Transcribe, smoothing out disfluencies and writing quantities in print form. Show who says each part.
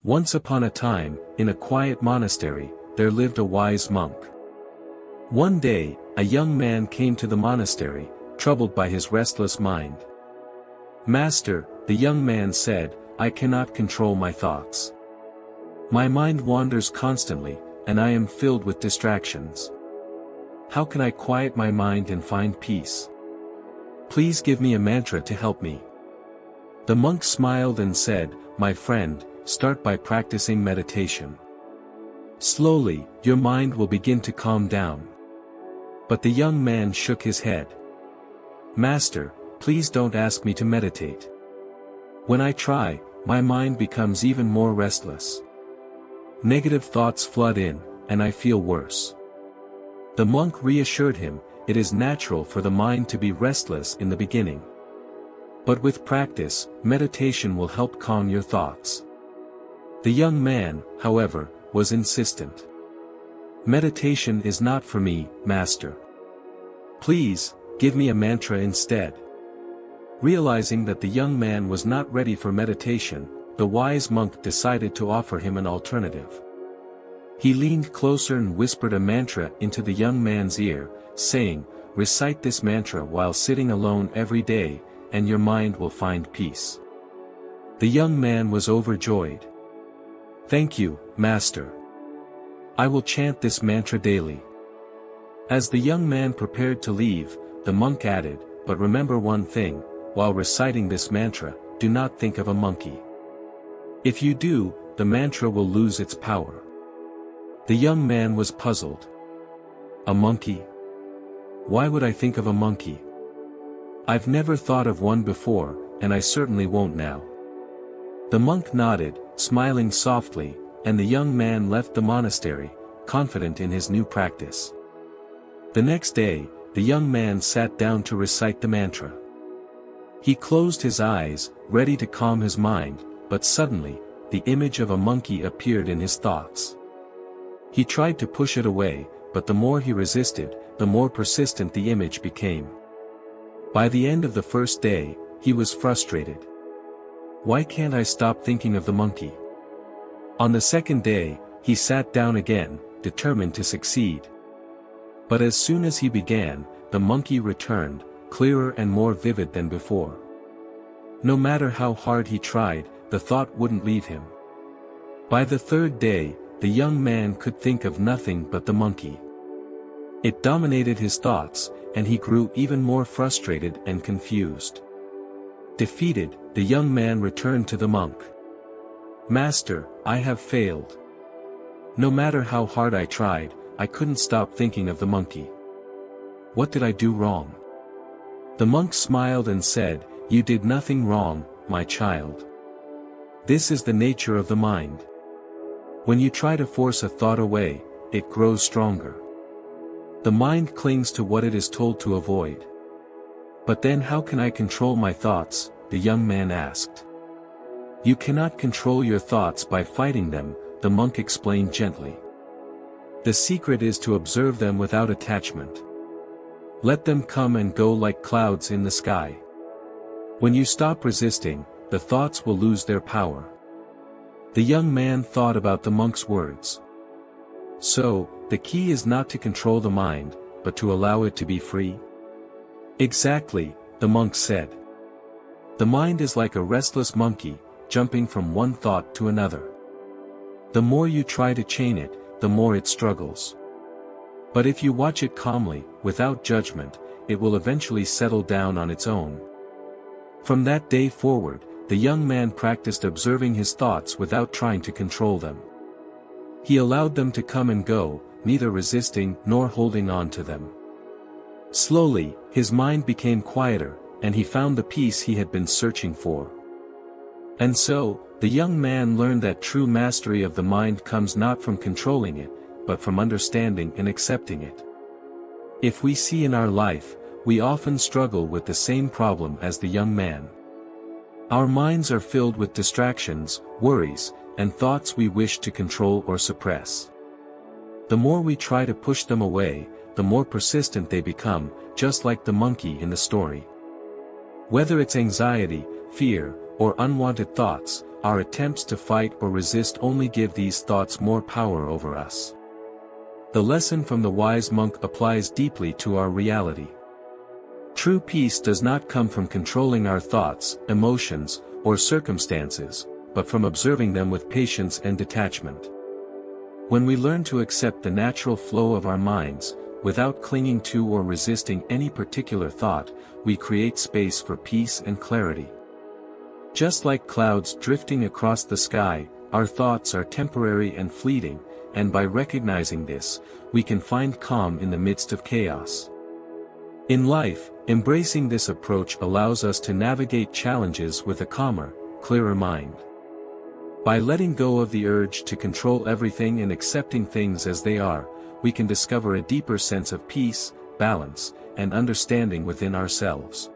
Speaker 1: Once upon a time, in a quiet monastery, there lived a wise monk. One day, a young man came to the monastery, troubled by his restless mind. "Master," the young man said, "I cannot control my thoughts. My mind wanders constantly, and I am filled with distractions. How can I quiet my mind and find peace? Please give me a mantra to help me." The monk smiled and said, "My friend, start by practicing meditation. Slowly, your mind will begin to calm down." But the young man shook his head. "Master, please don't ask me to meditate. When I try, my mind becomes even more restless. Negative thoughts flood in, and I feel worse." The monk reassured him, "It is natural for the mind to be restless in the beginning. But with practice, meditation will help calm your thoughts." The young man, however, was insistent. "Meditation is not for me, master. Please, give me a mantra instead." Realizing that the young man was not ready for meditation, the wise monk decided to offer him an alternative. He leaned closer and whispered a mantra into the young man's ear, saying, "Recite this mantra while sitting alone every day, and your mind will find peace." The young man was overjoyed. "Thank you, master. I will chant this mantra daily." As the young man prepared to leave, the monk added, "But remember one thing, while reciting this mantra, do not think of a monkey. If you do, the mantra will lose its power." The young man was puzzled. "A monkey? Why would I think of a monkey? I've never thought of one before, and I certainly won't now." The monk nodded, smiling softly, and the young man left the monastery, confident in his new practice. The next day, the young man sat down to recite the mantra. He closed his eyes, ready to calm his mind, but suddenly, the image of a monkey appeared in his thoughts. He tried to push it away, but the more he resisted, the more persistent the image became. By the end of the first day, he was frustrated. "Why can't I stop thinking of the monkey?" On the second day, he sat down again, determined to succeed. But as soon as he began, the monkey returned, clearer and more vivid than before. No matter how hard he tried, the thought wouldn't leave him. By the third day, the young man could think of nothing but the monkey. It dominated his thoughts, and he grew even more frustrated and confused. Defeated, the young man returned to the monk. "Master, I have failed. No matter how hard I tried, I couldn't stop thinking of the monkey. What did I do wrong?" The monk smiled and said, "You did nothing wrong, my child. This is the nature of the mind. When you try to force a thought away, it grows stronger. The mind clings to what it is told to avoid." "But then how can I control my thoughts?" the young man asked. "You cannot control your thoughts by fighting them," the monk explained gently. "The secret is to observe them without attachment. Let them come and go like clouds in the sky. When you stop resisting, the thoughts will lose their power." The young man thought about the monk's words. "So, the key is not to control the mind, but to allow it to be free?" "Exactly," the monk said. "The mind is like a restless monkey, jumping from one thought to another. The more you try to chain it, the more it struggles. But if you watch it calmly, without judgment, it will eventually settle down on its own." From that day forward, the young man practiced observing his thoughts without trying to control them. He allowed them to come and go, neither resisting nor holding on to them. Slowly, his mind became quieter, and he found the peace he had been searching for. And so, the young man learned that true mastery of the mind comes not from controlling it, but from understanding and accepting it. If we see in our life, we often struggle with the same problem as the young man. Our minds are filled with distractions, worries, and thoughts we wish to control or suppress. The more we try to push them away, the more persistent they become, just like the monkey in the story. Whether it's anxiety, fear, or unwanted thoughts, our attempts to fight or resist only give these thoughts more power over us. The lesson from the wise monk applies deeply to our reality. True peace does not come from controlling our thoughts, emotions, or circumstances, but from observing them with patience and detachment. When we learn to accept the natural flow of our minds, without clinging to or resisting any particular thought, we create space for peace and clarity. Just like clouds drifting across the sky, our thoughts are temporary and fleeting, and by recognizing this, we can find calm in the midst of chaos. In life, embracing this approach allows us to navigate challenges with a calmer, clearer mind. By letting go of the urge to control everything and accepting things as they are, we can discover a deeper sense of peace, balance, and understanding within ourselves.